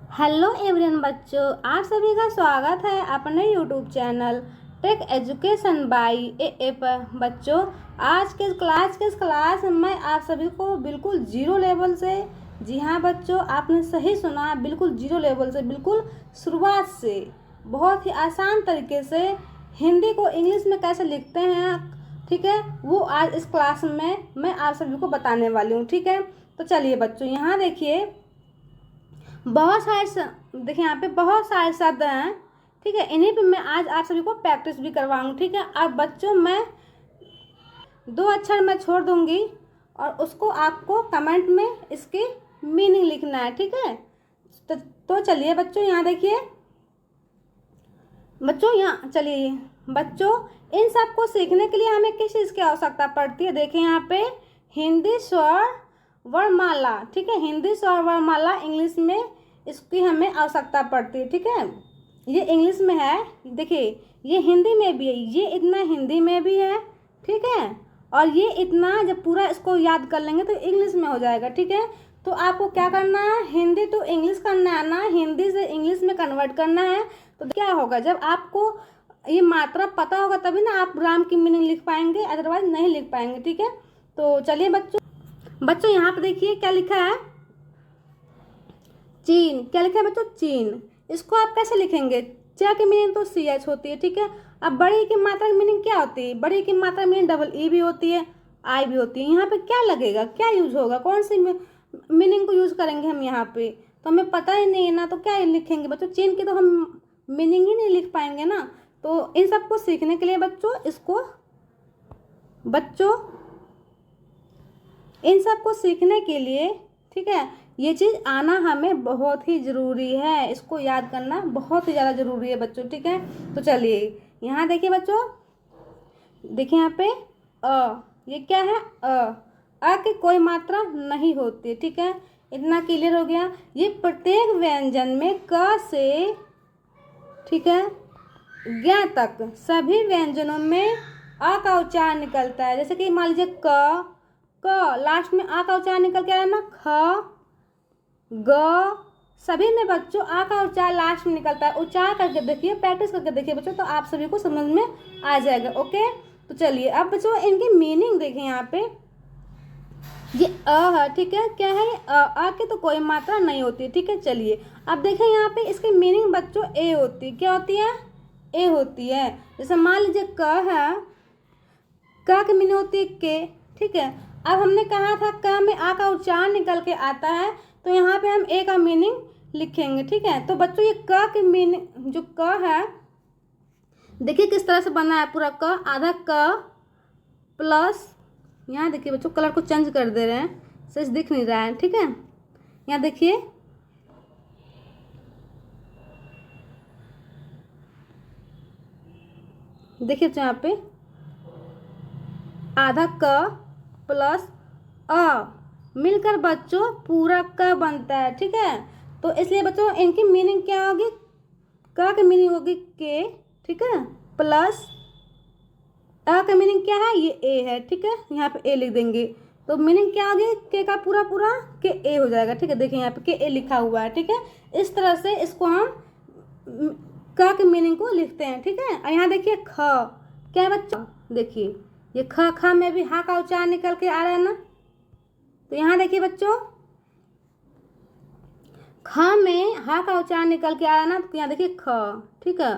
Hello everyone बच्चों, आप सभी का स्वागत है अपने YouTube channel tech education by A पर। बच्चों, आज के क्लास में आप सभी को बिल्कुल जीरो लेवल से, जी हाँ बच्चों, आपने सही सुना, बिल्कुल जीरो लेवल से, बिल्कुल शुरुआत से बहुत ही आसान तरीके से हिंदी को इंग्लिश में कैसे लिखते हैं, ठीक है, वो आज इस क्लास में मैं आप सभी को बताने वाली हूँ। ठीक है, तो चलिए बच्चों, यहाँ देखिए बहुत सारे देखिए यहाँ पे बहुत सारे शब्द हैं। ठीक है, इन्हीं पे मैं आज आप सभी को प्रैक्टिस भी करवाऊंगी। ठीक है, अब बच्चों मैं 2 अक्षर मैं छोड़ दूंगी और उसको आपको कमेंट में इसकी मीनिंग लिखना है। ठीक है, तो चलिए बच्चों, यहाँ देखिए बच्चों, यहाँ चलिए बच्चों, इन सब को सीखने के लिए हमें किस चीज़ की आवश्यकता पड़ती है। देखिए यहाँ पे हिंदी स्वर वर्णमाला। ठीक है, हिंदी स्वर वर्णमाला इंग्लिश में इसकी हमें आवश्यकता पड़ती है। ठीक है, ये इंग्लिश में है, देखिए ये हिंदी में भी है, ये इतना हिंदी में भी है। ठीक है, और ये इतना जब पूरा इसको याद कर लेंगे तो इंग्लिश में हो जाएगा। ठीक है, तो आपको क्या करना है, हिंदी टू इंग्लिश करना है ना, हिंदी से इंग्लिश में कन्वर्ट करना है। तो क्या होगा, जब आपको ये मात्रा पता होगा तभी ना आप ग्राम की मीनिंग लिख पाएंगे, अदरवाइज नहीं लिख पाएंगे। ठीक है, तो चलिए बच्चों यहाँ पे देखिए क्या लिखा है, चीन। क्या लिखा है बच्चों, चीन। इसको आप कैसे लिखेंगे, चा की मीनिंग तो सी एच होती है। ठीक है, अब बड़ी की मात्रा की मीनिंग क्या होती है, बड़ी की मात्रा मीनिंग डबल ई भी होती है, आई भी होती है। यहाँ पे क्या लगेगा, क्या यूज होगा, कौन सी मीनिंग को यूज करेंगे हम यहाँ पे, तो हमें पता ही नहीं है ना, तो क्या लिखेंगे बच्चों, चीन की तो हम मीनिंग ही नहीं लिख पाएंगे ना। तो इन सबको सीखने के लिए बच्चों इन सब को सीखने के लिए, ठीक है, ये चीज़ आना हमें बहुत ही ज़रूरी है, इसको याद करना बहुत ही ज़्यादा ज़रूरी है बच्चों। ठीक है, तो चलिए यहाँ देखिए बच्चों, देखिए यहाँ पे ये क्या है, की कोई मात्रा नहीं होती। ठीक है, इतना क्लियर हो गया। ये प्रत्येक व्यंजन में क से, ठीक है, ज्ञ तक सभी व्यंजनों में आ का उच्चारण निकलता है। जैसे कि मान लीजिए क लास्ट में आ का उच्चारण निकल के आया ना, ख ग, सभी में बच्चों आ का उच्चारण लास्ट में निकलता है। उच्चारण करके देखिए, प्रैक्टिस करके देखिए बच्चों, तो आप सभी को समझ में आ जाएगा। ओके, तो चलिए अब बच्चों इनकी मीनिंग देखिए। यहाँ पे ये अ है, ठीक है, क्या है, अ की तो कोई मात्रा नहीं होती। ठीक है, चलिए अब देखें यहाँ पे इसकी मीनिंग बच्चों ए होती है। क्या होती है, ए होती है। जैसे मान लीजिए क है, क की मीनिंग होती है के। ठीक है, अब हमने कहा था क में आ का उच्चारण निकल के आता है, तो यहाँ पे हम ए का मीनिंग लिखेंगे। ठीक है, तो बच्चों ये क की मीनिंग जो क है, देखिए किस तरह से बना है पूरा क, आधा क प्लस, यहाँ देखिए बच्चों कलर को चेंज कर दे रहे हैं, सच दिख नहीं रहा है। ठीक है, यहाँ देखिए देखिए तो यहाँ पे आधा क प्लस अ मिलकर बच्चों पूरा क बनता है। ठीक है, तो इसलिए बच्चों इनकी मीनिंग क्या होगी, क की मीनिंग होगी के, ठीक है, प्लस अ का मीनिंग क्या है, ये ए है। ठीक है, यहाँ पे ए लिख देंगे, तो मीनिंग क्या होगी, के का पूरा पूरा के ए हो जाएगा। ठीक है, देखिए यहाँ पे के ए लिखा हुआ है। ठीक है, इस तरह से इसको हम क के मीनिंग को लिखते हैं। ठीक है, और यहाँ देखिए ख, क्या है बच्चों, देखिए ये ख, ख में भी हा का उच्चारण निकल के आ रहा है ना, तो यहाँ देखिए बच्चों ख में हा का उच्चारण निकल के आ रहा है ना, तो यहाँ देखिए ख। ठीक है,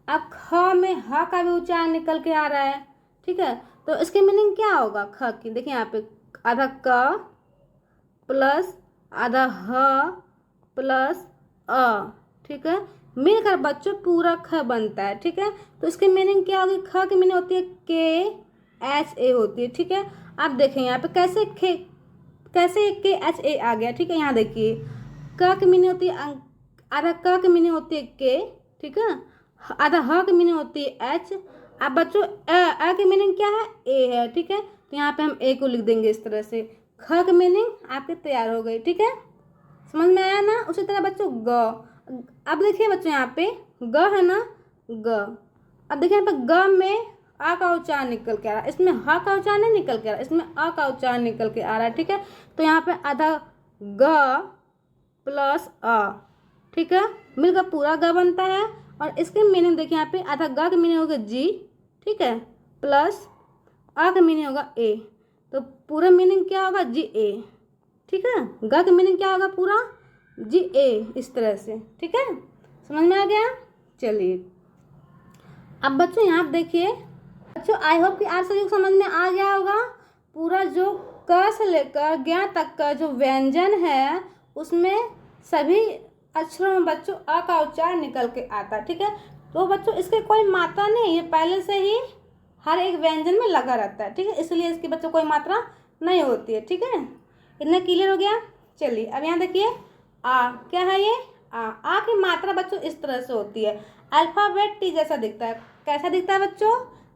अब ख में ह का भी उच्चारण निकल के आ रहा है। ठीक है, तो इसकी मीनिंग क्या होगा ख की, देखिए यहाँ पे आधा क प्लस आधा ह प्लस अ, ठीक है, मिलकर बच्चों पूरा ख बनता है। ठीक है, तो इसकी मीनिंग क्या होगी, ख की मीनिंग होती है के एच ए होती है। ठीक है, आप देखें यहाँ पे कैसे के एच ए आ गया। ठीक है, यहाँ देखिए क की मीनिंग होती है आधा क की मीनिंग होती है के, ठीक है, आधा ह की मीनिंग होती है एच। अब बच्चों अ की मीनिंग क्या है, ए है। ठीक है, तो यहाँ पे हम ए को लिख देंगे इस तरह से, ख की मीनिंग आपके तैयार हो गई। ठीक है, समझ में आया ना। उसी तरह बच्चों ग, अब देखिए बच्चों यहाँ पे ग है ना, ग, अब देखिए यहाँ पे ग में आ का उच्चारण निकल के आ रहा है, इसमें ह का उच्चारण नहीं निकल के आ रहा है, इसमें अ का उच्चारण निकल के आ रहा है। ठीक है, तो यहाँ पे आधा ग प्लस अ, ठीक है, मिलकर पूरा ग बनता है। और इसके मीनिंग देखिए यहाँ पे, आधा ग का मीनिंग होगा जी, ठीक है, प्लस आ का मीनिंग होगा ए, तो पूरा मीनिंग क्या होगा जी ए, ठीक है। ग का मीनिंग क्या होगा पूरा जी ए, इस तरह से, ठीक है, समझ में आ गया। चलिए अब बच्चों यहाँ पे देखिए बच्चों, आई होप कि आप सभी को समझ में आ गया होगा। पूरा जो क से लेकर ज्ञ तक का जो व्यंजन है उसमें सभी अक्षरों में बच्चों अ का उच्चार निकल के आता है, ठीक है। तो बच्चों इसके कोई मात्रा नहीं, ये पहले से ही हर एक व्यंजन में लगा रहता है, ठीक है, इसलिए इसकी बच्चों कोई मात्रा नहीं होती है, ठीक है। इतना क्लियर हो गया। चलिए अब यहाँ देखिए आ, क्या है ये आ की मात्रा बच्चों इस तरह से होती है, अल्फाबेट टी जैसा दिखता है। कैसा दिखता है बच्चों,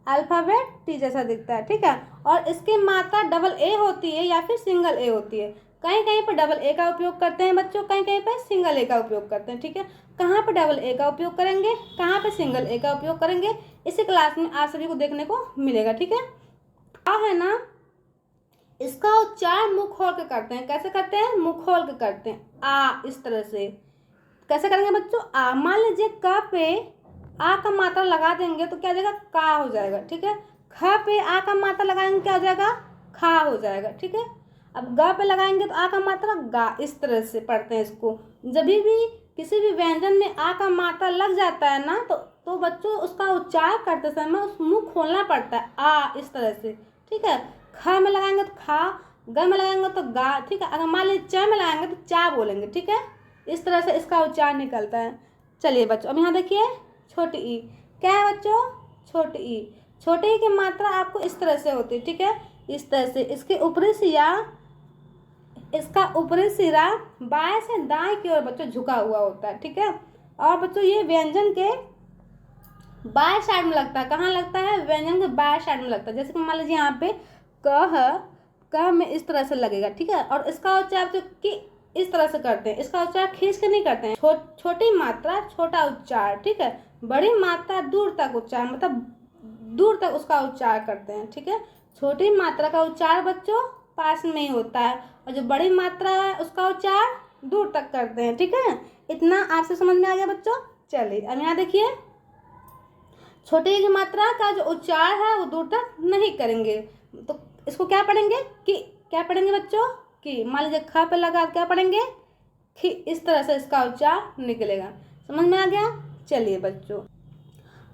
अल्फाबेट टी जैसा दिखता है, ठीक है। और इसकी मात्रा डबल ए होती है या फिर सिंगल ए होती है। कहीं कहीं पर डबल ए का उपयोग करते हैं बच्चों, कहीं कहीं पर सिंगल ए का उपयोग करते हैं, ठीक है। कहाँ पर डबल ए का उपयोग करेंगे, कहाँ पर सिंगल ए का उपयोग करेंगे, इसी क्लास में आप सभी को देखने को मिलेगा, ठीक है। आ है ना, इसका उच्चार मुंह खोल के करते हैं। कैसे करते हैं, मुंह खोल के करते हैं, आ, इस तरह से। कैसे करेंगे बच्चों, आ, मान लीजिए क पे आ का मात्रा लगा देंगे तो क्या हो जाएगा, का हो जाएगा, ठीक है। ख पे आ का मात्रा लगाएंगे क्या हो जाएगा, खा हो जाएगा, ठीक है। अब ग पे लगाएंगे तो आ का मात्रा गा, इस तरह से पढ़ते हैं इसको। जब भी किसी भी व्यंजन में आ का मात्रा लग जाता है ना तो बच्चों उसका उच्चार करते समय उस मुंह खोलना पड़ता है, आ, इस तरह से, ठीक है। ख में लगाएंगे तो खा, ग में लगाएंगे तो गा, ठीक है। अगर मान लीजिए च में लगाएंगे तो चा बोलेंगे, ठीक है। इस तरह से इसका उच्चार निकलता है। चलिए बच्चों अब यहाँ देखिए छोटी ई, क्या है बच्चों, छोटी ई। छोटे ई की मात्रा आपको इस तरह से होती है, ठीक है, इस तरह से। इसके ऊपरी सिरा, इसका ऊपरी सिरा बाएं से दाएं की ओर बच्चों झुका हुआ होता है, ठीक है। और बच्चों ये व्यंजन के बाएं साइड में लगता है। कहाँ लगता है, व्यंजन के बाएं साइड में लगता है। जैसे कि मान लीजिए यहाँ पे क है, क में इस तरह से लगेगा, ठीक है। और इसका उच्चार तो कि इस तरह से करते हैं, इसका उच्चार खींच के नहीं करते हैं। छोटी मात्रा छोटा उच्चार, ठीक है। बड़ी मात्रा दूर तक उच्चार, मतलब दूर तक उसका उच्चार करते हैं, ठीक है। छोटी मात्रा का उच्चार बच्चों पास में ही होता है और जो बड़ी मात्रा है उसका उच्चार दूर तक करते हैं, ठीक है। इतना आपसे समझ में आ गया बच्चों। चलिए अब यहाँ देखिए छोटे की मात्रा का जो उच्चार है वो दूर तक नहीं करेंगे, तो इसको क्या पढ़ेंगे कि, क्या पढ़ेंगे बच्चों कि। मान लीजिए ख पे लगा क्या पढ़ेंगे खी, इस तरह से इसका उच्चार निकलेगा। समझ में आ गया। चलिए बच्चों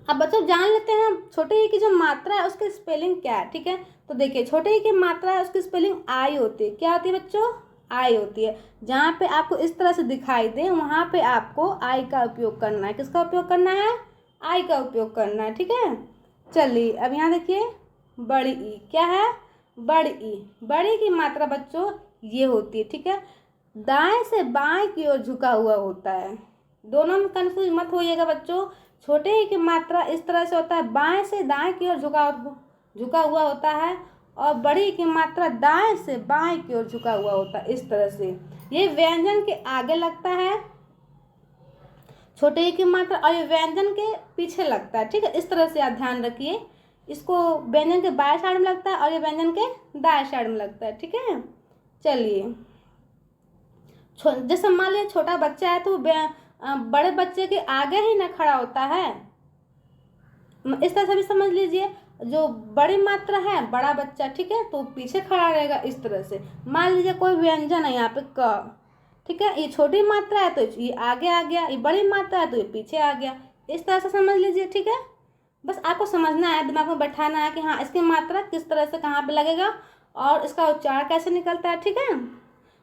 अब बच्चों जान लेते हैं छोटे ई की जो मात्रा है उसकी स्पेलिंग क्या है, ठीक है। तो देखिए छोटे ई की मात्रा है उसकी स्पेलिंग आई होती है। क्या होती है बच्चों, आई होती है। जहाँ पे आपको इस तरह से दिखाई दे वहाँ पे आपको आई का उपयोग करना है। किसका उपयोग करना है, आई का उपयोग करना है, ठीक है। चलिए अब यहाँ देखिए बड़ी ई, क्या है, बड़ी ई। बड़ी की मात्रा बच्चों ये होती है, ठीक है। दाएं से बाएं की ओर झुका हुआ होता है। दोनों में कंफ्यूज मत होइएगा बच्चों। छोटे ई की मात्रा इस तरह से होता है, बाएं से दाएं की ओर झुका हुआ होता है। और बड़ी की मात्रा दाएं से बाएं की ओर झुका हुआ होता है, इस तरह से। ये व्यंजन के आगे लगता है छोटे ई की मात्रा और ये व्यंजन के पीछे लगता है, ठीक है। इस तरह से आप ध्यान रखिए। इसको व्यंजन के बाएं साइड में लगता है और ये व्यंजन के दाएं साइड में लगता है, ठीक है। चलिए जैसे मान लीजिए छोटा बच्चा है तो बड़े बच्चे के आगे ही ना खड़ा होता है, इस तरह से भी समझ लीजिए। जो बड़ी मात्रा है बड़ा बच्चा, ठीक है, तो पीछे खड़ा रहेगा इस तरह से। मान लीजिए कोई व्यंजन है यहाँ पे क, ठीक है, ये छोटी मात्रा है तो ये आगे आ गया, ये बड़ी मात्रा है तो ये पीछे आ गया, इस तरह से समझ लीजिए, ठीक है। बस आपको समझना है, दिमाग में बैठाना है कि हाँ इसकी मात्रा किस तरह से कहाँ पे लगेगा और इसका उच्चार कैसे निकलता है, ठीक है।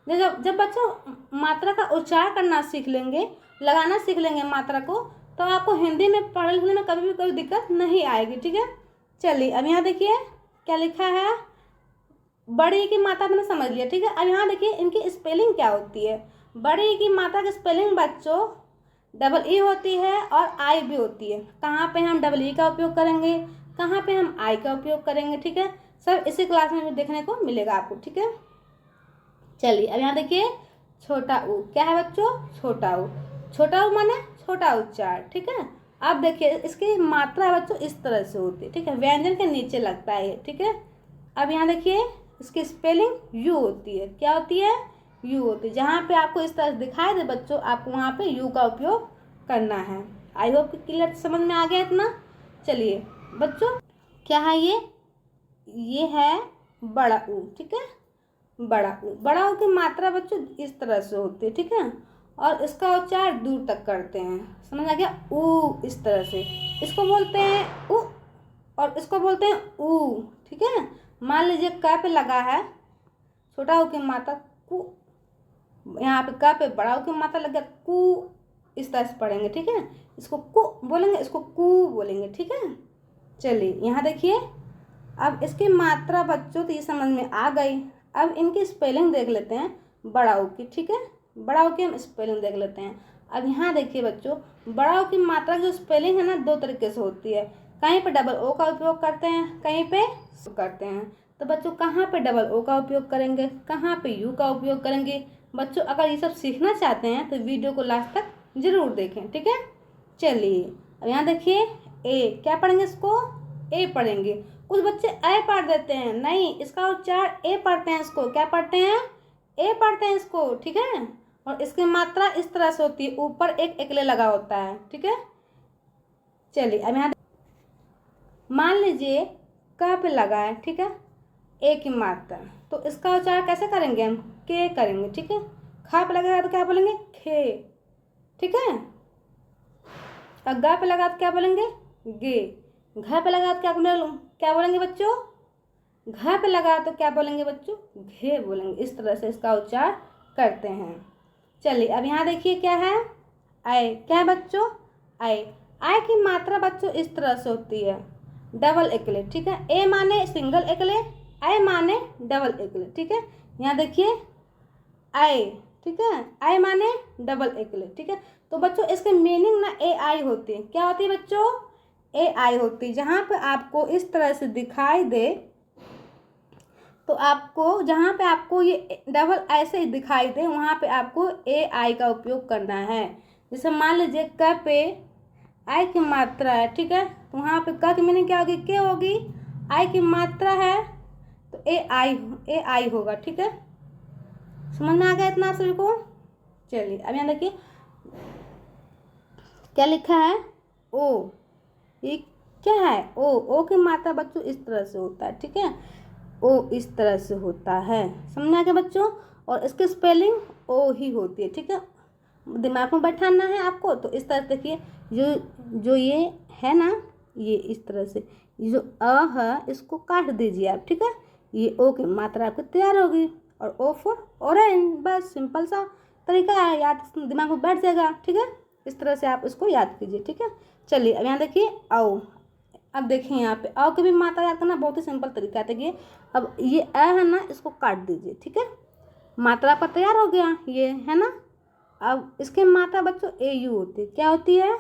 जब बच्चों मात्रा का उच्चार करना सीख लेंगे, लगाना सीख लेंगे मात्रा को, तो आपको हिंदी में पढ़ने लिखने में कभी भी कोई दिक्कत नहीं आएगी, ठीक है। चलिए अब यहाँ देखिए क्या लिखा है, बड़ी की मात्रा तुमने समझ लिया, ठीक है। अब यहाँ देखिए इनकी स्पेलिंग क्या होती है। बड़ी की मात्रा की स्पेलिंग बच्चों डबल ई होती है और आई भी होती है। कहाँ पे हम डबल ई का उपयोग करेंगे, कहाँ पे हम आई का उपयोग करेंगे, ठीक है। सब इसी क्लास में भी देखने को मिलेगा आपको, ठीक है। चलिए अब यहाँ देखिए छोटा ऊ, क्या है बच्चों, छोटा ऊ। छोटा ऊ माने छोटा उच्चार, ठीक है। अब देखिए इसकी मात्रा बच्चों इस तरह से होती है, ठीक है, व्यंजन के नीचे लगता है ये, ठीक है। अब यहाँ देखिए इसकी स्पेलिंग यू होती है। क्या होती है, यू होती है। जहाँ पे आपको इस तरह से दिखाई दे बच्चों, आपको वहाँ पे यू का उपयोग करना है। आई होप कि क्लियर समझ में आ गया इतना। चलिए बच्चों, क्या है ये है बड़ा ऊ, ठीक है, बड़ा ऊ की मात्रा बच्चों इस तरह से होती है, ठीक है, और इसका उच्चारण दूर तक करते हैं। समझ आ गया? ऊ, इस तरह से इसको बोलते हैं ऊ, और इसको बोलते हैं ऊ, ठीक है। मान लीजिए क पे लगा है छोटा ऊ की मात्रा कु, यहाँ पे क पे बड़ा ऊ की मात्रा लग गया कु, इस तरह से पढ़ेंगे, ठीक है। इसको कु बोलेंगे, इसको कु बोलेंगे, ठीक है। चलिए यहाँ देखिए, अब इसकी मात्रा बच्चों तो ये समझ में आ गई। अब इनकी स्पेलिंग देख लेते हैं बड़ा ऊ की, ठीक है। बड़ा ऊ की हम स्पेलिंग देख लेते हैं। अब यहाँ देखिए बच्चों, बड़ा ऊ की मात्रा की जो स्पेलिंग है ना, दो तरीके से होती है। कहीं पे डबल ओ का उपयोग करते हैं, कहीं पे करते हैं। तो बच्चों कहाँ पे डबल ओ का उपयोग करेंगे, कहाँ पे यू का उपयोग करेंगे। बच्चों अगर ये सब सीखना चाहते हैं तो वीडियो को लास्ट तक जरूर देखें, ठीक है। चलिए अब यहाँ देखिए, ए क्या पढ़ेंगे, इसको ए पढ़ेंगे। कुछ बच्चे ए पढ़ देते हैं, नहीं, इसका उच्चारण ए पढ़ते हैं, इसको क्या पढ़ते हैं, ए पढ़ते हैं इसको, ठीक है। और इसकी मात्रा इस तरह से होती है, ऊपर एक एकले लगा होता है, ठीक है। चलिए अब यहाँ मान लीजिए क पे लगा है, ठीक है, ए की मात्रा, तो इसका उच्चारण कैसे करेंगे हम, के करेंगे, ठीक है। खा पे लगेगा तो क्या बोलेंगे, खे, ठीक है। और गा पे लगा तो क्या बोलेंगे, गे। घ पे लगा तो क्या बोलेंगे बच्चों, घ पे लगा तो क्या बोलेंगे बच्चों, घे बोलेंगे। इस तरह से इसका उच्चारण करते हैं। चलिए अब यहाँ देखिए क्या है, आय, क्या है बच्चों, आय। आय की मात्रा बच्चों इस तरह से होती है, डबल एकले, ठीक है। ए माने सिंगल एकले, आय माने डबल एकले, ठीक है। यहाँ देखिए आय, ठीक है, आय माने डबल एकले, ठीक है। तो बच्चों इसके मीनिंग ना ए आई होती है, क्या होती है बच्चों, ए आई होती है। जहाँ पे आपको इस तरह से दिखाई दे, तो आपको जहाँ पे आपको ये डबल ऐसे ही दिखाई दे, वहाँ पे आपको ए आई का उपयोग करना है। जैसे मान लीजिए क पे आई की मात्रा है, ठीक है, तो वहाँ पे क की मीनिंग क्या होगी, के होगी। आई की मात्रा है तो ए आई होगा, ठीक है। समझ में आ गया इतना सभी को। चलिए अब यहाँ देखिए क्या लिखा है, ओ, ये क्या है, ओ की मात्रा बच्चों इस तरह से होता है, ठीक है। ओ इस तरह से होता है, समझ में आ गया बच्चों। और इसकी स्पेलिंग ओ ही होती है, ठीक है। दिमाग में बैठाना है आपको। तो इस तरह से देखिए, जो ये है ना, ये इस तरह से ये जो अ है इसको काट दीजिए आप, ठीक है। ये ओ की मात्रा आपकी तैयार होगी। और ओ फॉर ऑरेंज, बस सिंपल सा तरीका है, याद दिमाग में बैठ जाएगा, ठीक है। इस तरह से आप इसको याद कीजिए, ठीक है। चलिए अब यहाँ देखिए औ। अब देखिए यहाँ पे औ की भी मात्रा याद करना बहुत ही सिंपल तरीका है। देखिए अब ये अ है ना, इसको काट दीजिए, ठीक है। मात्रा आपका तैयार हो गया, ये है ना। अब इसकी मात्रा बच्चों ए यू होती है, क्या होती है,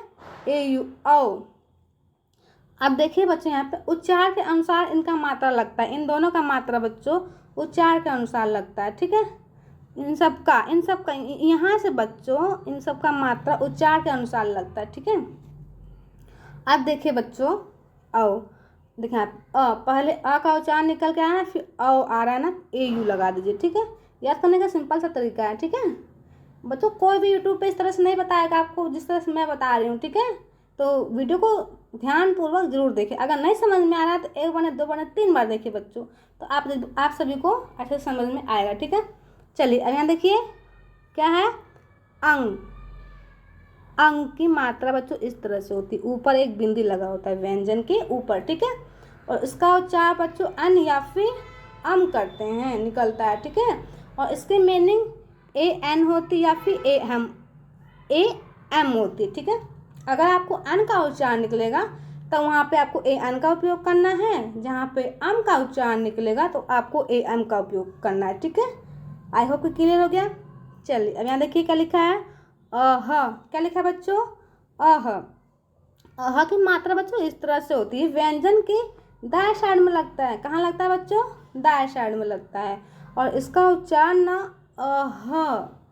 ए यू, औ। अब देखिए बच्चों यहाँ पे उच्चार के अनुसार इनका मात्रा लगता है, इन दोनों का मात्रा बच्चों उच्चार के अनुसार लगता है, ठीक है। इन सब का यहाँ से बच्चों इन सब का मात्रा उच्चार के अनुसार लगता है, ठीक है। अब देखिए बच्चों औ, देखिए आप पहले अ का उच्चारण निकल के आया ना, फिर औ आ रहा है ना, ए यू लगा दीजिए, ठीक है। याद करने का सिंपल सा तरीका है, ठीक है बच्चों। कोई भी यूट्यूब पे इस तरह से नहीं बताएगा आपको जिस तरह से मैं बता रही हूँ, ठीक है। तो वीडियो को ध्यानपूर्वक जरूर देखें। अगर नहीं समझ में आ रहा है तो एक बार नहीं, दो बार नहीं, 3 बार देखिए बच्चों, तो आप सभी को अच्छे से समझ में आएगा, ठीक है। चलिए अब यहाँ देखिए क्या है, अंग। अंग की मात्रा बच्चों इस तरह से होती है, ऊपर एक बिंदी लगा होता है व्यंजन के ऊपर, ठीक है। और इसका उच्चारण बच्चों अन या फिर अम करते हैं, निकलता है, ठीक है। और इसकी मीनिंग ए एन होती या फिर ए एम होती है, ठीक है। अगर आपको अन का उच्चारण निकलेगा तो वहाँ पे आपको ए एन का उपयोग करना है, जहाँ पे अम का उच्चारण निकलेगा तो आपको ए एम का उपयोग करना है, ठीक है। आई होप कि क्लियर हो गया। चलिए अब यहाँ देखिए क्या लिखा है, अह। क्या लिखा है बच्चों, अह। अह की मात्रा बच्चों इस तरह से होती है, व्यंजन की दाएं साइड में लगता है। कहाँ लगता है बच्चों, दाएं साइड में लगता है। और इसका उच्चारण ना अह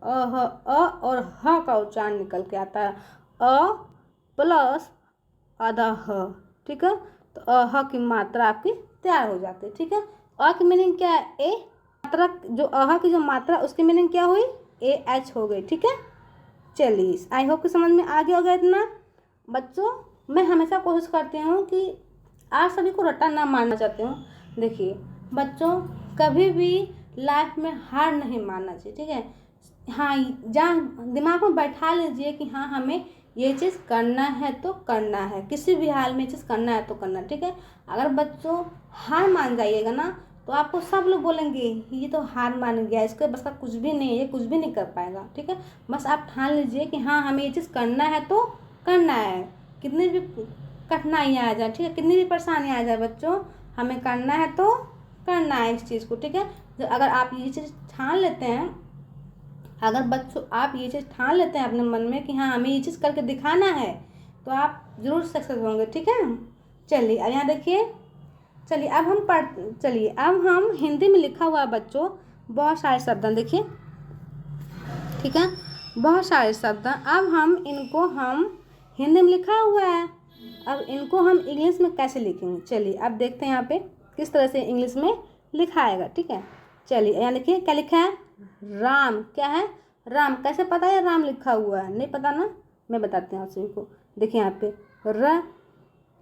अ और ह का उच्चारण निकल के आता है, अ प्लस आधा ह, ठीक है। तो अह की मात्रा आपकी तैयार हो जाती है, ठीक है। अ की मीनिंग क्या है, ए, मात्रा जो अह की जो मात्रा उसकी मीनिंग क्या हुई, AH हो गई। ठीक है, चलिए आई होप कि समझ में आ गया होगा इतना। बच्चों मैं हमेशा कोशिश करती हूँ कि आप सभी को रट्टा ना मारना चाहती हूँ। देखिए बच्चों कभी भी लाइफ में हार नहीं मानना चाहिए। ठीक है, हाँ जहाँ दिमाग में बैठा लीजिए कि हाँ हमें ये चीज़ करना है तो करना है, किसी भी हाल में ये चीज़ करना है तो करना है। ठीक है, अगर बच्चों हार मान जाइएगा ना तो आपको सब लोग बोलेंगे ये तो हार मान गया, इसके बस का कुछ भी नहीं है, ये कुछ भी नहीं कर पाएगा। ठीक है, बस आप ठान लीजिए कि हाँ हमें ये चीज़ करना है तो करना है, कितनी भी कठिनाइयाँ आ जाए, ठीक है, कितनी भी परेशानियाँ आ जाए बच्चों, हमें करना है तो करना है इस चीज़ को। ठीक है, अगर आप ये चीज़ ठान लेते हैं, अगर बच्चों आप ये चीज़ ठान लेते हैं अपने मन में कि हाँ हमें ये चीज़ करके दिखाना है तो आप ज़रूर सक्सेस होंगे। ठीक है, चलिए अब यहाँ देखिए, चलिए अब हम हिंदी में लिखा हुआ है बच्चों बहुत सारे शब्द हैं। देखिए ठीक है, बहुत सारे शब्द हैं। अब हम हिंदी में लिखा हुआ है, अब इनको हम इंग्लिश में कैसे लिखेंगे, चलिए अब देखते हैं यहाँ पे किस तरह से इंग्लिश में लिखा आएगा। ठीक है, चलिए यहाँ देखिए क्या लिखा है, राम। क्या है, राम। कैसे पता है राम लिखा हुआ है, नहीं पता ना, मैं बताती हूँ आप सभी को। देखिए यहाँ पे र,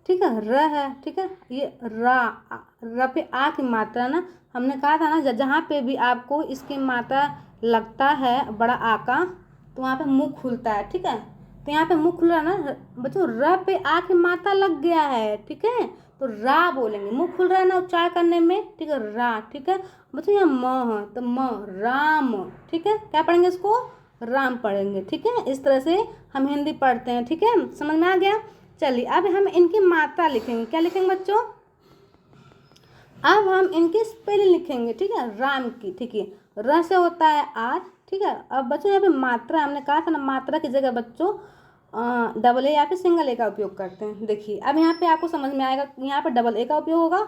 ठीक है, र है। ठीक है, ये र पे आ की मात्रा ना, हमने कहा था ना जहाँ पे भी आपको इसकी मात्रा लगता है बड़ा आ का तो वहाँ पे मुंह खुलता है। ठीक है, तो यहाँ पे मुंह खुल रहा है ना बच्चों, र पे आ की मात्रा लग गया है। ठीक है, तो रा बोलेंगे, मुंह खुल रहा है ना उच्चार करने में। ठीक है, रा। ठीक है बच्चों, यहाँ म है तो म, राम। ठीक है, क्या पढ़ेंगे इसको, राम पढ़ेंगे। ठीक है, इस तरह से हम हिंदी पढ़ते हैं। ठीक है, समझ में आ गया। चलिए अब हम इनकी मात्रा लिखेंगे। क्या लिखेंगे बच्चों, अब हम इनकी स्पेलिंग लिखेंगे। ठीक है, राम की। ठीक है, र से होता है आर। ठीक है, अब बच्चों यहाँ पे मात्रा हमने कहा था ना, मात्रा की जगह बच्चों डबल ए या फिर सिंगल ए का उपयोग करते हैं। देखिए अब यहाँ पे आपको समझ में आएगा यहाँ पे डबल ए का उपयोग होगा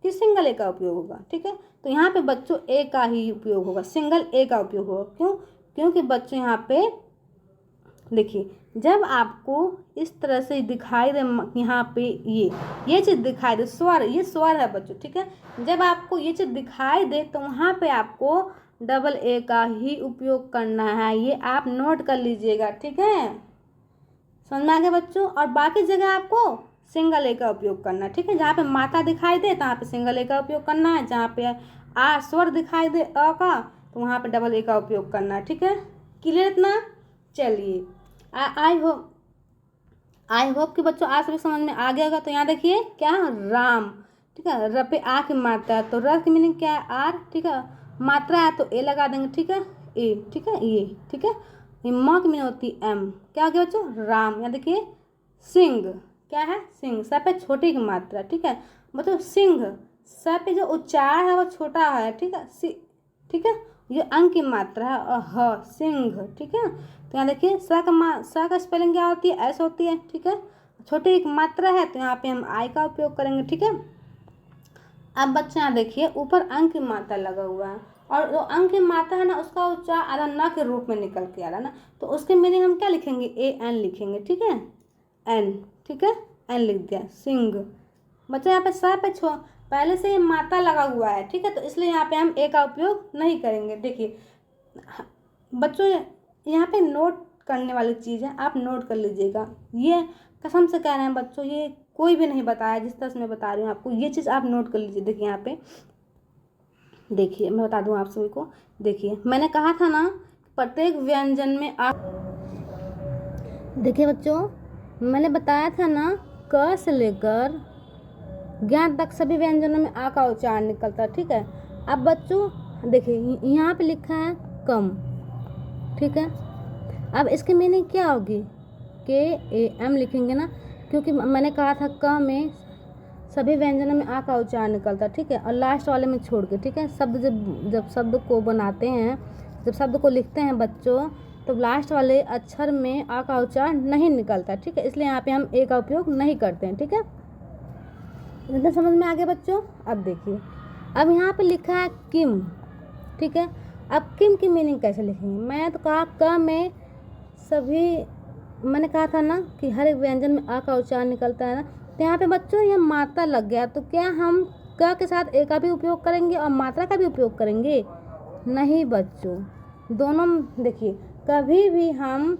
कि सिंगल ए का उपयोग होगा। ठीक है, तो यहाँ पे बच्चों ए का ही उपयोग होगा, सिंगल ए का उपयोग होगा। क्यों, क्योंकि बच्चों यहाँ पे देखिए जब आपको इस तरह से दिखाई दे, यहाँ पे ये चीज़ दिखाई दे, स्वर, ये स्वर है बच्चों। ठीक है, जब आपको ये चीज़ दिखाई दे तो वहाँ पे आपको डबल ए का ही उपयोग करना है, ये आप नोट कर लीजिएगा। ठीक है, समझ में आ गया बच्चों। और बाकी जगह आपको सिंगल ए का उपयोग करना है। ठीक है, जहाँ पे मात्रा दिखाई दे तहाँ पे सिंगल ए का उपयोग करना है, जहाँ पे आ स्वर दिखाई दे अ का तो वहाँ पे डबल ए का उपयोग करना है। ठीक है, क्लियर इतना। चलिए आई होप कि बच्चों आज सभी समझ में आ गया होगा। तो यहाँ देखिए क्या, राम। ठीक है, र पे आ की मात्रा है तो र की मीनिंग क्या है, आर। ठीक है, मात्रा है तो ए लगा देंगे। ठीक है, ए। ठीक है, ये। ठीक है, म की मीनिंग होती है एम। क्या हो गया बच्चों, राम। यहाँ देखिए सिंह। क्या है, सिंह। स पे छोटी की मात्रा। ठीक है बच्चों, सिंह। स पे जो उच्चार है वो छोटा है। ठीक है, ठीक है, ये अंक की मात्रा है और ह, सिंह। ठीक है, तो यहाँ देखिए स का स्पेलिंग क्या होती है, ऐसे होती है। ठीक है, छोटी एक मात्रा है तो यहाँ पे हम आई का उपयोग करेंगे। ठीक है, अब बच्चे यहाँ देखिए ऊपर अंक की मात्रा लगा हुआ है और जो अंक की मात्रा है ना उसका उच्चार आधा न के रूप में निकल के आ रहा है ना, तो उसके मीनिंग हम क्या लिखेंगे, ए एन लिखेंगे। ठीक है, एन। ठीक है, एन लिख दिया, सिंह। बच्चों यहाँ पे स पे पहले से ये मात्रा लगा हुआ है। ठीक है, तो इसलिए यहाँ पे हम ए का उपयोग नहीं करेंगे। देखिए बच्चों यहाँ पे नोट करने वाली चीज़ है, आप नोट कर लीजिएगा। ये कसम से कह रहे हैं बच्चों, ये कोई भी नहीं बताया, जिस तरह से मैं बता रही हूँ आपको, ये चीज़ आप नोट कर लीजिए। देखिए यहाँ पे देखिए मैं बता दूँ आप सभी को। देखिए मैंने कहा था ना प्रत्येक व्यंजन में आप, देखिए बच्चों मैंने बताया था ना क से लेकर ज्ञान तक सभी व्यंजनों में आ का उच्चारण निकलता है। ठीक है, अब बच्चों देखिए यहाँ पे लिखा है कम। ठीक है, अब इसकी मीनिंग क्या होगी, के ए एम लिखेंगे ना, क्योंकि मैंने कहा था क में सभी व्यंजनों में आ का उच्चारण निकलता है। ठीक है, और लास्ट वाले में छोड़ के। ठीक है, शब्द जब शब्द को बनाते हैं, जब शब्द को लिखते हैं बच्चों, तो लास्ट वाले अक्षर में आ का उच्चारण नहीं निकलता। ठीक है, इसलिए यहाँ पे हम ए का उपयोग नहीं करते हैं। ठीक है, इतना समझ में आ गया बच्चों। अब देखिए अब यहाँ पे लिखा है किम। ठीक है, अब किम की मीनिंग कैसे लिखेंगे, मैं तो कहा क में सभी, मैंने कहा था ना कि हर एक व्यंजन में आ का उच्चारण निकलता है ना, तो यहाँ पे बच्चों ये मात्रा लग गया, तो क्या हम क के साथ ए का भी उपयोग करेंगे और मात्रा का भी उपयोग करेंगे, नहीं बच्चों, दोनों देखिए, कभी भी हम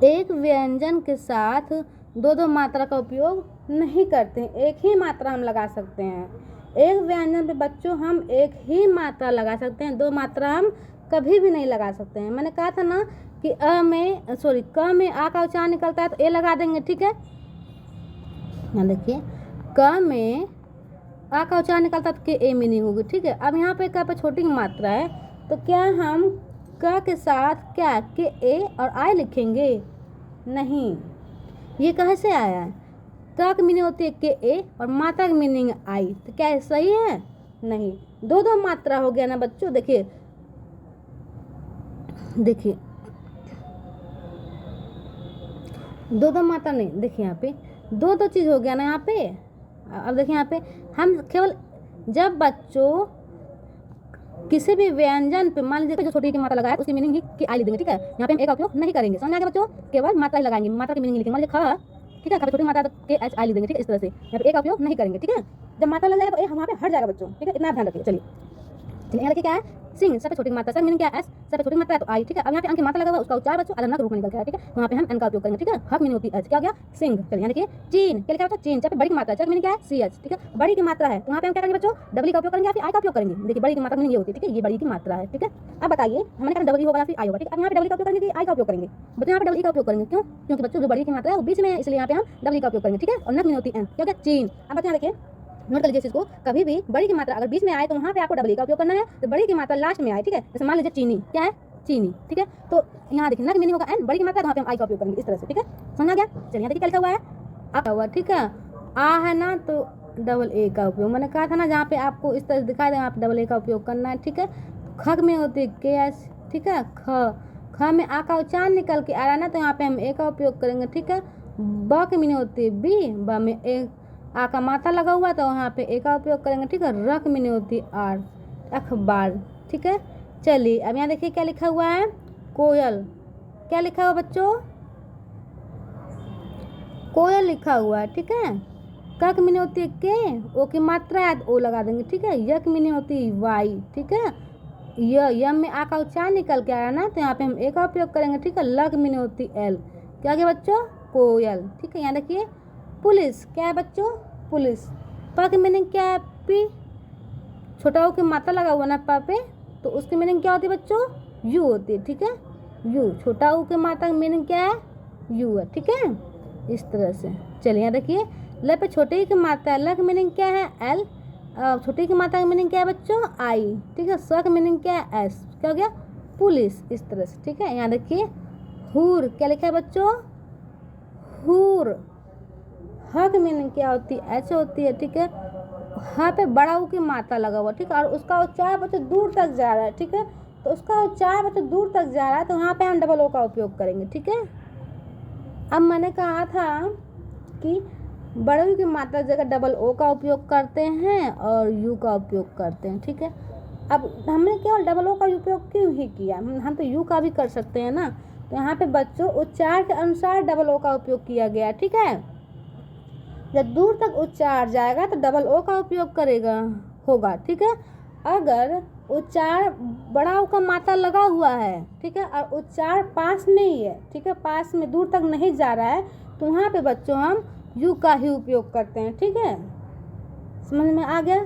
एक व्यंजन के साथ दो दो मात्रा का उपयोग नहीं करते हैं, एक ही मात्रा हम लगा सकते हैं। एक व्यंजन पे बच्चों हम एक ही मात्रा लगा सकते हैं, दो मात्रा हम कभी भी नहीं लगा सकते हैं। मैंने कहा था ना कि क में आ का उच्चारण निकलता है तो ए लगा देंगे, ठीक है। यहाँ देखिए, क में आ का उच्चारण निकलता है तो के ए मीनिंग होगी, ठीक है। अब यहाँ पे क पे छोटी मात्रा है तो क्या हम क के साथ क्या के ए और आई लिखेंगे? नहीं, ये कैसे आया है? क की मीनिंग होती है के ए और मात्रा की मीनिंग आई, तो क्या सही है? नहीं, दो दो मात्रा हो गया ना बच्चों। देखिए देखिए, दो दो मात्रा नहीं, देखिए यहाँ पे दो दो चीज़ हो गया ना यहाँ पे। अब देखिए यहाँ पे हम केवल जब बच्चों किसी भी व्यंजन पे मान लीजिए जो छोटी की मात्रा लगाया उसकी मीनिंग ही कि आई लिख देंगे, ठीक है। यहाँ पे हम ए का उपयोग नहीं करेंगे, समझ आ गया बच्चों? केवल मात्रा ही लगाएंगे, मात्रा की मीनिंग लिखेंगे। मान लीजिए ख, ठीक है, ख छोटी मात्रा के एच आई लिख देंगे, ठीक है। इस तरह से यहाँ पे ए का उपयोग नहीं करेंगे, ठीक है। जब मात्रा लग जाएगा तो ए वहाँ पे हट जाएगा बच्चों, ठीक है। इतना ध्यान रखिए। चलिए यहाँ देखिए क्या है, सिंह, सबसे छोटी मात्रा, सब मीनिंग क्या है? एस, सबसे छोटी मात्रा है तो आई, ठीक है। अब यहाँ पे अंक की मात्रा लगा हुआ उसका उच्चार बच्चों अलग रूप में निकल के आया, ठीक है। वहाँ पे हम एन का उपयोग करेंगे, ठीक है। हक मीनिंग होती है एच, क्या हो गया? सिंह। चलिए यहाँ देखिए, चीन, क्या लिखा होता है? चीन, जब बड़ी की मात्रा, चक मीनिंग क्या है? सी एच, ठीक है। बड़ी की मात्रा है तो वहाँ पे हम क्या करेंगे बच्चों? डबल का उपयोग करेंगे या फिर आई का उपयोग करेंगे? देखिए बड़ी की मात्रा मीनिंग ये होती है, ठीक है। ये बड़ी की मात्रा है, ठीक है। अब बताइए, हमने कहा डबल होगा या फिर आई होगा, ठीक है। अब यहाँ पे डबल का उपयोग करेंगे कि आई का उपयोग करेंगे? बच्चों यहाँ पे डबल का उपयोग करेंगे, क्यों? क्योंकि बच्चों जो बड़ी की मात्रा है वो बीच में है, इसलिए यहाँ पे हम डबल का उपयोग करेंगे, ठीक है। और नक मीनिंग होती है एन, क्या हो गया? चीन। अब बच्चों देखिए, नोट कर लीजिए इसको, कभी भी बड़ी की मात्रा अगर बीच में आए तो वहाँ पे आपको डबल का उपयोग करना है। तो बड़ी की मात्रा लास्ट में आए, ठीक है। जैसे मान लीजिए चीनी, क्या है? चीनी, ठीक है। तो यहाँ देखिए नक मीनिंग होगा एन, बड़ी की मात्रा, तो वहाँ पे हम आई का उपयोग करेंगे, इस तरह से, ठीक है। समझ आ गया? चलिए यहाँ देखिए क्या लिखा हुआ है, आ हुआ, ठीक है। आ है ना तो डबल ए का उपयोग, मैंने कहा था ना जहाँ पे आपको इस तरह से दिखाई दे वहाँ पे डबल ए का उपयोग करना है, ठीक है। ख में होती है के एस, ठीक है। ख में आ का उच्चारण निकल के आ रहा है ना तो यहाँ पे हम ए का उपयोग करेंगे, ठीक है। ब की मीनिंग होती है बी, ब में ए आ का मात्रा लगा हुआ तो वहाँ पे ए का उपयोग करेंगे, ठीक है। र की मीनिंग होती है आर, अखबार, ठीक है। चलिए अब यहाँ देखिए क्या लिखा हुआ है, कोयल, क्या लिखा हुआ बच्चों? कोयल लिखा हुआ है, ठीक है। क की मीनिंग होती है के, ओ की मात्रा है तो ओ लगा देंगे, ठीक है। य की मीनिंग होती है वाई, ठीक है। य में आ का उच्चारण निकल के आया ना तो यहाँ पे हम ए का उपयोग करेंगे, ठीक है। ल की मीनिंग होती है एल, क्या गया बच्चों? कोयल, ठीक है। यहाँ देखिए पुलिस, क्या है बच्चों? पुलिस। प की मीनिंग क्या है? पी, छोटा ओ की मात्रा लगा हुआ ना प पे तो उसकी मीनिंग क्या होती है बच्चों? यू होती है, ठीक है। यू, छोटा ऊ की मात्रा की मीनिंग क्या है? यू है, ठीक है। इस तरह से। चलिए यहाँ देखिए, ल पे छोटे की मात्रा है, ल की मीनिंग क्या है? एल, छोटी की मात्रा की मीनिंग क्या है बच्चों? आई, ठीक है। स की मीनिंग क्या है? एस, क्या हो गया? पुलिस, इस तरह से, ठीक है। यहाँ देखिए हूर, क्या लिखा है बच्चों? हूर। ह की मीनिंग क्या होती है? एच होती है, ठीक है। हाँ पे बड़ा ऊ की मात्रा लगा हुआ, ठीक है। और उसका उच्चार बच्चों दूर तक जा रहा है, ठीक है। तो उसका उच्चार बच्चों दूर तक जा रहा है तो वहाँ पे हम डबल ओ का उपयोग करेंगे, ठीक है। अब मैंने कहा था कि बड़े ऊ की मात्रा जगह डबल ओ का उपयोग करते हैं और यू का उपयोग करते हैं, ठीक है। अब हमने केवल डबल ओ का उपयोग क्यों ही किया, हम तो यू का भी कर सकते हैं ना। तो यहाँ पे बच्चों उच्चार के अनुसार डबल ओ का उपयोग किया गया, ठीक है। जब दूर तक उच्चार जाएगा तो डबल ओ का उपयोग करेगा होगा, ठीक है। अगर उच्चार बड़ा ऊ का मात्रा लगा हुआ है, ठीक है, और उच्चार पास में ही है, ठीक है, पास में दूर तक नहीं जा रहा है तो वहाँ पे बच्चों हम यू का ही उपयोग करते हैं, ठीक है। समझ में आ गया?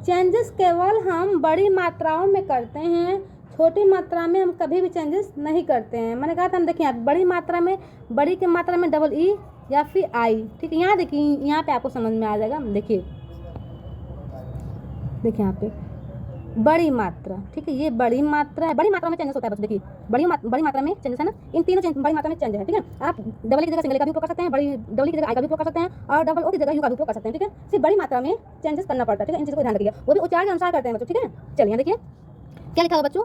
चेंजेस केवल हम बड़ी मात्राओं में करते हैं, छोटी मात्रा में हम कभी भी चेंजेस नहीं करते हैं। मैंने कहा था हम देखिए बड़ी मात्रा में, बड़ी की मात्रा में डबल ई या फिर आई, ठीक है। यहाँ देखिए, यहाँ पे आपको समझ में आ जाएगा। देखिए देखिए यहाँ पे बड़ी मात्रा, ठीक है, ये बड़ी मात्रा है। बड़ी मात्रा में चेंजेस होता है बच्चों, देखिए बड़ी मात्रा में चेंजेस है ना, इन तीनों बड़ी मात्रा में चेंज है, ठीक है। आप डबल की जगह सिंगल का भी उपयोग कर सकते हैं, डबल की जगह आई का भी उपयोग कर सकते हैं और डबल ओ की जगह यू का भी उपयोग कर सकते हैं, ठीक है। सिर्फ बड़ी मात्रा में चेंजेस करना पड़ता है, ठीक है। इन चीज़ों को ध्यान रखिएगा, वो भी उच्चार के अनुसार करते हैं बच्चों, ठीक है। चलिए देखिए क्या लिखा हुआ बच्चों,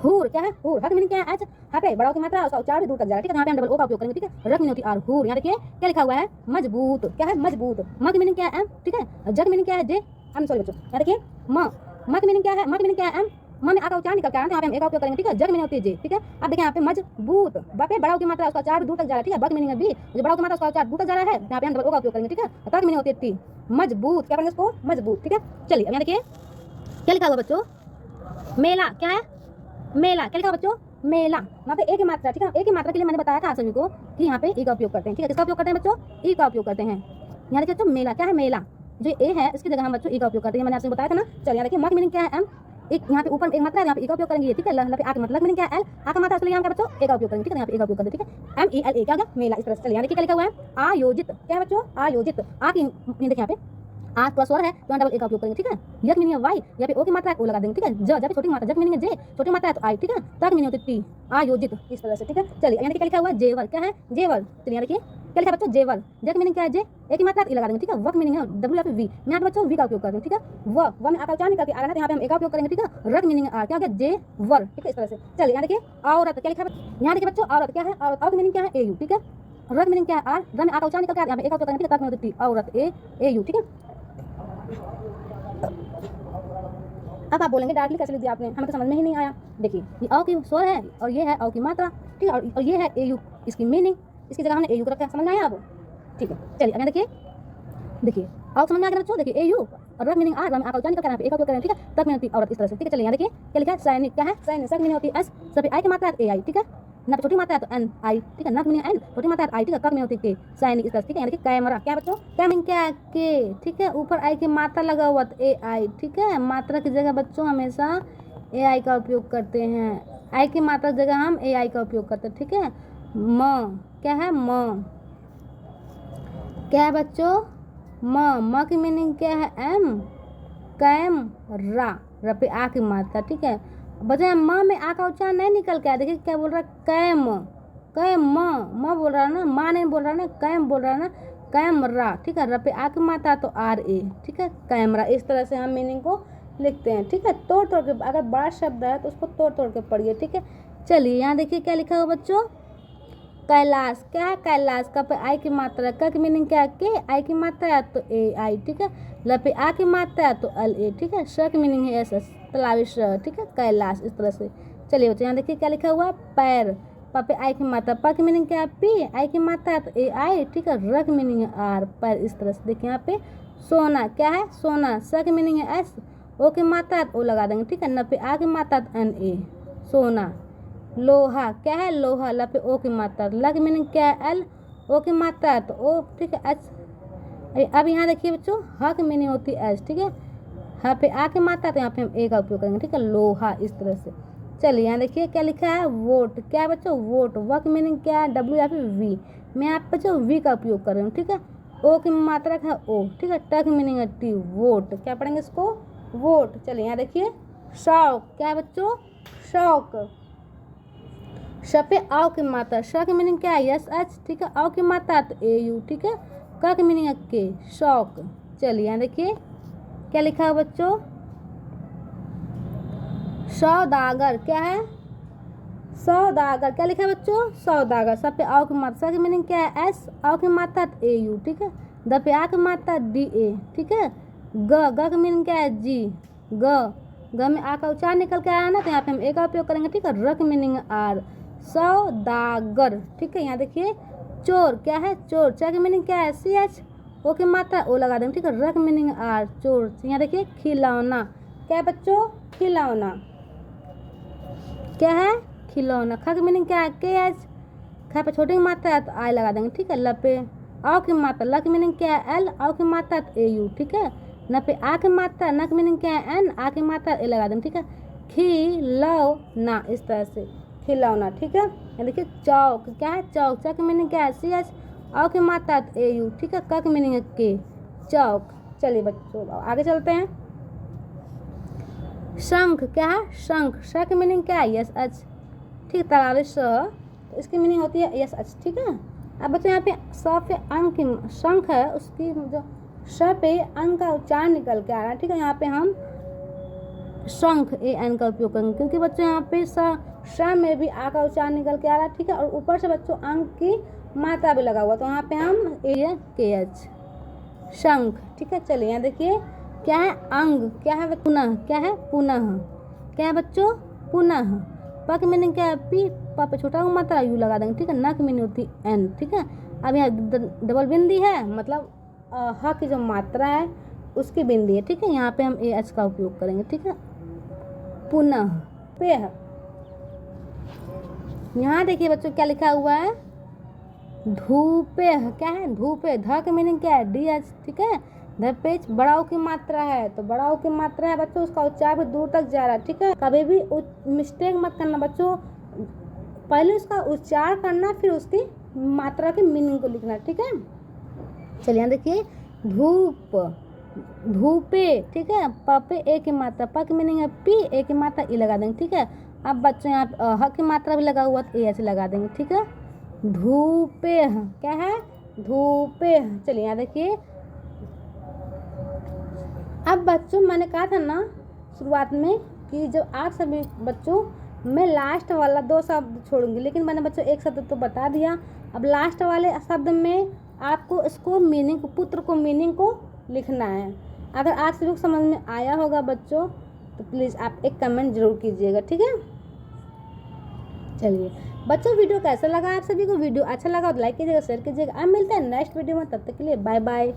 हूर, क्या है? हूर। हक मीनिंग क्या है? एच, यहाँ पे बड़ा की मात्रा उसका उच्चार भी दूर तक जा रहा है, ठीक है। यहाँ पे हम डबल ओ का उपयोग करेंगे, ठीक है। रक मीनिंग होती है आर, हूर। यहाँ देखिए क्या लिखा हुआ है, मजबूत, क्या है? मजबूत। म की मीनिंग क्या है? एम, ठीक है। जग मीनिंग क्या है? जे, एम, सॉरी बच्चों, यहाँ देखिए म की मीनिंग क्या है? म की मीनिंग क्या है? एम, म में आ का उच्चारण निकल के आ रहा है, यहाँ पे हम ए का उपयोग करेंगे, ठीक है। जग मीनिंग होती है जे, ठीक है। अब देखिए यहाँ पे मजबूत, ब पे बड़ा की मात्रा उसका उच्चार दूर तक जा रहा है, ठीक है। ब की मीनिंग है बी, जो बड़ा की मात्रा उसका उच्चार दूर तक जा रहा है, यहाँ पे हम डबल ओ का उपयोग करेंगे, ठीक है। त की मीनिंग होती है टी, मजबूत, क्या करेंगे इसको? मजबूत, ठीक है। चलिए अब यहाँ देखिए क्या लिखा हुआ बच्चों, मेला क्या है, मेला क्या लिखा बच्चों, मेला। वहाँ पे ए की मात्रा, ठीक है, ए की मात्रा के लिए मैंने बताया था आप सभी को कि यहाँ पे ई का उपयोग करते हैं, ठीक है, किसका उपयोग करते हैं बच्चों, ई का उपयोग करते हैं। यहाँ देखिए बच्चों मेला क्या है, मेला जो ए है इसकी जगह हम बच्चों ई का उपयोग करते हैं, मैंने आपसे बताया था ना। चलिए यहाँ देखिए मा की मीनिंग क्या है, एम, एक यहाँ पे ऊपर एक मात्रा है, यहाँ पे ई का उपयोग करेंगे, ठीक है। यहाँ पे आ की मतलब मीनिंग क्या है, एल, आ का मात्रा इसलिए यहाँ पे बच्चों ए का उपयोग करेंगे, ठीक है, यहाँ पे ए का उपयोग करते हैं, ठीक है। MELA क्या हो गया, मेला, इस तरह से। चलिए यहाँ देखिए क्या लिखा हुआ है, आयोजित क्या है बच्चों, आयोजित। आ की देखिए यहाँ पे आ प्लस स्वर है तो डबल ए का उपयोग करेंगे, ठीक है। यक मीनिंग है वाई, यहाँ पे ओ की मात्रा है ओ लगा देंगे, ठीक है। ज जब छोटी मात्रा, जब मीनिंग है जे, छोटी मात्रा है तो आई, ठीक है। तक मीनिंग होती है टी, आयोजित, इस तरह से, ठीक है। चलिए यहाँ देखिए क्या लिखा हुआ है, जेवर क्या है, जेवर। चलिए यहाँ देखिए क्या लिखा है बच्चों, जेवर। जक मीनिंग क्या है, जे, ए की मात्रा ई लगा देंगे, ठीक है। वक मीनिंग है डब्ल्यू या फिर वी, मैं यहाँ पे बच्चों वी का उपयोग कर रहे हैं, ठीक है। व में आ का उच्चारण करके आ रहा है तो यहाँ पे हम ए का उपयोग करेंगे, ठीक है। रक मीनिंग आ क्या हो गया, जे वर, ठीक है, इस तरह से। चलिए यहाँ देखिए औरत क्या लिखा है, यहाँ देखिए बच्चों औरत क्या है, औरत, औरत मीनिंग क्या है, ए यू, ठीक है। रक मीनिंग क्या है, आर, र में आ का उच्चारण करके यहाँ पे ए का उपयोग करेंगे, ठीक है। तक मीनिंग होती है औरत, ए यू, ठीक है। अब आप बोलेंगे डायरेक्टली कैसे लिख दिया आपने, हमें तो समझ में ही नहीं आया। देखिए ये अ की स्वर है और ये है अ की मात्रा, ठीक है, और ये है ए यू, इसकी मीनिंग, इसकी जगह हमने ए यू रखा है, समझ में आया आपको, ठीक है। चलिए अगर देखिए, देखिए और समझ में आ गया बच्चों, देखिए ए यू और रक मीनिंग आ, रम आ का उच्चारण करके यहाँ पे ए का उपयोग करें, ठीक है। तक मीनिंग होती है औरत, इस तरह से, ठीक है। चलिए यहाँ देखिए क्या लिखा है, सैनिक क्या है, सैनिक, सक मीनिंग होती है एस, सब आई की मात्रा है ए आई, ठीक है। ना छोटी मात्रा है तो एन आई, ठीक है। नक मीनिंग एन, छोटी मात्रा है आई, ठीक है। कक मीनिंग होती है के, सैनिक, इस तरह से, ठीक है। यहाँ देखिए कैमरा क्या बच्चों, कैमिंग क्या है, के, ठीक है। ऊपर आई की मात्रा लगा हुआ तो ए आई, ठीक है। मात्रा की जगह बच्चों हमेशा ए आई का उपयोग करते हैं, आई की मात्रा की जगह हम ए आई का उपयोग करते हैं, ठीक है। म क्या है, म क्या है बच्चों, म की मीनिंग क्या है, एम, कैम रा, र पे आ की मात्रा, ठीक है। बच्चों म में आ का उच्चारण नहीं निकल के आया, देखिए क्या बोल रहा है, कैम, कैम, म बोल रहा है ना, माँ नहीं बोल रहा है ना, कैम बोल रहा है ना, कैमरा, ठीक है। र पे आ की मात्रा तो आर ए, ठीक है, कैमरा। इस तरह से हम मीनिंग को लिखते हैं, ठीक है। तोड़ तोड़ के, अगर बड़ा शब्द है तो उसको तोड़ तोड़ के पढ़िए, ठीक है। चलिए यहाँ देखिए क्या लिखा हुआ बच्चों, कैलाश क्या है, कैलाश का पे आई की मात्रा, का की मीनिंग क्या है, के, आई की मात्रा है तो ए आई, ठीक है। ल पे आ की मात्रा है तो एल ए, ठीक है। श की मीनिंग है एस एस, तलाविश, ठीक है, कैलाश, इस तरह से। चलिए बच्चों यहाँ देखिए क्या लिखा हुआ, पैर, प पे आई की मात्रा, प की मीनिंग क्या है, पी, आई की मात्रा है तो ए आई, ठीक है। र की मीनिंग है आर, पैर, इस तरह से। देखिए यहाँ पे सोना क्या है, सोना, स की मीनिंग है एस, ओ की मात्रा है तो ओ लगा देंगे, ठीक है। न पे आ की मात्रा तो एन ए, सोना। लोहा क्या है, लोहा, ल पे ओ की मात्रा, ल की मीनिंग क्या है, एल, ओ की मात्रा है तो ओ, ठीक है, एच। अब यहाँ देखिए बच्चों ह की मीनिंग होती है एच, ठीक है। ह पे आ की मात्रा तो यहाँ पे हम ए का उपयोग करेंगे, ठीक है, लोहा, इस तरह से। चलिए यहाँ देखिए क्या लिखा है, वोट क्या है बच्चों, वोट, व की मीनिंग क्या है, डब्ल्यू या फिर वी, मैं यहाँ पे बच्चों वी का उपयोग कर रही हूँ, ठीक है। ओ की मात्रा है ओ, ठीक है। ट की मीनिंग है टी, वोट, क्या पढ़ेंगे इसको, वोट। चलिए यहाँ देखिए शौक क्या है बच्चों, शौक, श पे आओ की मात्रा, श की मीनिंग क्या है, यस एच, ठीक है। आओ की मात्रा तो ए यू, ठीक है। क की मीनिंग है के, शौक। चलिए यहाँ देखिए क्या लिखा है बच्चों, सौदागर क्या है, सौदागर, क्या लिखा है बच्चों, सौदागर। स पे आओ की मात्रा, स की मीनिंग क्या है, एस, आओ की मात्रा तो ए यू, ठीक है। द पे आ की मात्रा डी ए, ठीक है। ग की मीनिंग क्या है, जी, ग में आ का उच्चारण निकल के आया ना तो यहाँ पे हम ए का उपयोग करेंगे, ठीक है। र की मीनिंग है आर, सौदागर, ठीक है। यहाँ देखिए चोर क्या है, चोर, च की मीनिंग क्या है, सी एच, ओ की मात्रा ओ लगा देंगे, ठीक है। र की मीनिंग है आर, चोर। यहाँ देखिए खिलौना क्या है बच्चों, खिलौना क्या है, खिलौना। ख की मीनिंग क्या है, के एच, ख पे छोटी की मात्रा है तो आई लगा देंगे, ठीक है। ल पे आओ की मात्रा, ल की मीनिंग क्या है, एल, आओ की मात्रा तो ए यू, ठीक है। न पे आ की मात्रा, न की मीनिंग क्या है, एन, आ की मात्रा ए लगा देंगे, ठीक है। खिलौना, इस तरह से, खिलौना, ठीक है। ये देखिए चौक क्या है, चौक, च की मीनिंग क्या है, सी एच, आओ की मात्रा तो ए यू, ठीक है। क की मीनिंग है के, चौक। चलिए बच्चों आगे चलते हैं। शंख क्या है, शंख, श की मीनिंग क्या है, यस एच, ठीक है। तलाविश, तो इसकी मीनिंग होती है यस एच, ठीक है। अब बच्चों यहाँ पे स पे अंक की, शंख है उसकी जो श पे अंक का उच्चारण निकल के आ रहा है, ठीक है। यहाँ पे हम शंख ए एन का उपयोग करेंगे क्योंकि बच्चों यहाँ पे श में भी आ का उच्चारण निकल के आ रहा है, ठीक है। और ऊपर से बच्चों अंक की मात्रा भी लगा हुआ तो यहाँ पे हम ए के एच, शंख, ठीक है। चलिए यहाँ देखिए क्या है, अंग क्या है, पुनः क्या है, पुनः क्या है बच्चों, पुनः। प की मीनिंग क्या है, पी, प पे छोटा मात्रा यू लगा देंगे, ठीक है। न की मीनिंग होती है एन, ठीक है। अब यहाँ डबल बिंदी है, मतलब ह की जो मात्रा है उसकी बिंदी है, ठीक है। यहाँ पे हम ए एच का उपयोग करेंगे, ठीक है। पुनः पेह। यहाँ देखिए बच्चों क्या लिखा हुआ है, धूपेह। क्या है, धूपे। ध का मीनिंग क्या है, डी एच, ठीक है। ध पेच बड़ा ऊ की मात्रा है, तो बड़ा ऊ की मात्रा है बच्चों, उसका उच्चार भी दूर तक जा रहा है, ठीक है। कभी भी मिस्टेक मत करना बच्चों, पहले उसका उच्चार करना फिर उसकी मात्रा के मीनिंग को लिखना, ठीक है। चलिए यहाँ देखिए, धूप, धूपे, ठीक है। प पे ए की मात्रा, प की मीनिंग है पी, ए की मात्रा ई लगा देंगे, ठीक है। अब बच्चों यहाँ ह की मात्रा भी लगा हुआ तो ए ऐसे लगा देंगे, ठीक है। धूपे, क्या है, धूपे। चलिए यहाँ देखिए, अब बच्चों मैंने कहा था ना शुरुआत में कि जब आप सभी बच्चों, मैं लास्ट वाला 2 शब्द छोड़ूंगी, लेकिन मैंने बच्चों एक शब्द तो बता दिया। अब लास्ट वाले शब्द में आपको इसको मीनिंग को, पुत्र को मीनिंग को लिखना है। अगर आप सभी को समझ में आया होगा बच्चों तो प्लीज़ आप एक कमेंट जरूर कीजिएगा, ठीक है। चलिए बच्चों, वीडियो कैसा लगा आप सभी को? वीडियो अच्छा लगा तो लाइक कीजिएगा, शेयर कीजिएगा। अब मिलते हैं नेक्स्ट वीडियो में, तब तक के लिए बाय बाय।